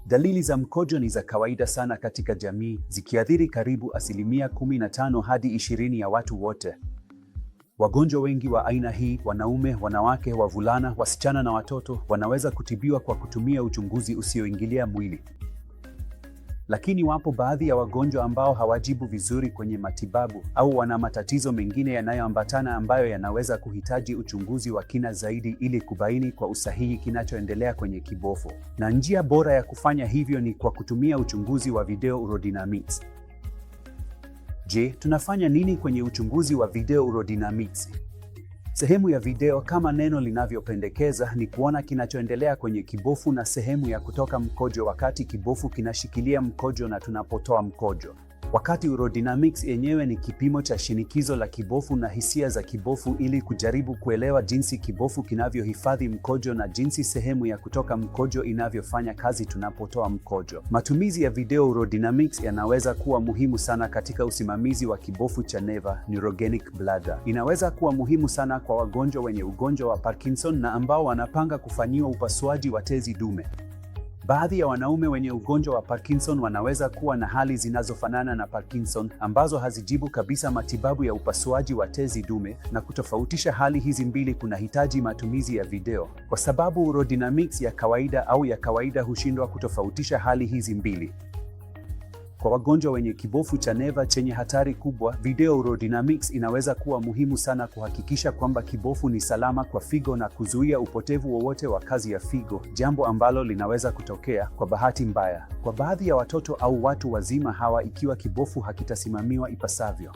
Dalili za mkojo ni za kawaida sana katika jamii, zikiathiri karibu 15% hadi 20% ya watu wote. Wagonjwa wengi wa aina hii, wanaume, wanawake, wavulana, wasichana na watoto, wanaweza kutibiwa kwa kutumia uchunguzi usioingilia mwili. Lakini wapo baadhi ya wagonjwa ambao hawajibu vizuri kwenye matibabu au wana matatizo mengine yanayoambatana ambayo yanaweza kuhitaji uchunguzi wa kina zaidi ili kubaini kwa usahihi kinachoendelea kwenye kibofu. Na njia bora ya kufanya hivyo ni kwa kutumia uchunguzi wa video urodynamics. Je, tunafanya nini kwenye uchunguzi wa video urodynamics? Sehemu ya video, kama neno linavyopendekeza, ni kuona kinachoendelea kwenye kibofu na sehemu ya kutoka mkojo wakati kibofu kinashikilia mkojo na tunapotoa mkojo. Wakati urodynamics yenyewe ni kipimo cha shinikizo la kibofu na hisia za kibofu ili kujaribu kuelewa jinsi kibofu kinavyohifadhi mkojo na jinsi sehemu ya kutoka mkojo inavyofanya kazi tunapotoa mkojo. Matumizi ya video urodynamics yanaweza kuwa muhimu sana katika usimamizi wa kibofu cha neva, neurogenic bladder. Inaweza kuwa muhimu sana kwa wagonjwa wenye ugonjwa wa Parkinson na ambao wanapanga kufanyiwa upasuaji wa tezi dume. Baadhi ya wanaume wenye ugonjwa wa Parkinson wanaweza kuwa na hali zinazofanana na Parkinson ambazo hazijibu kabisa matibabu ya upasuaji wa tezi dume, na kutofautisha hali hizi mbili kunahitaji matumizi ya video, kwa sababu urodynamics ya kawaida hushindwa kutofautisha hali hizi mbili. Kwa wagonjwa wenye kibofu cha neva chenye hatari kubwa, video urodynamics inaweza kuwa muhimu sana kuhakikisha kwamba kibofu ni salama kwa figo na kuzuia upotevu wowote wa kazi ya figo, jambo ambalo linaweza kutokea, kwa bahati mbaya, kwa baadhi ya watoto au watu wazima hawa ikiwa kibofu hakitasimamiwa ipasavyo.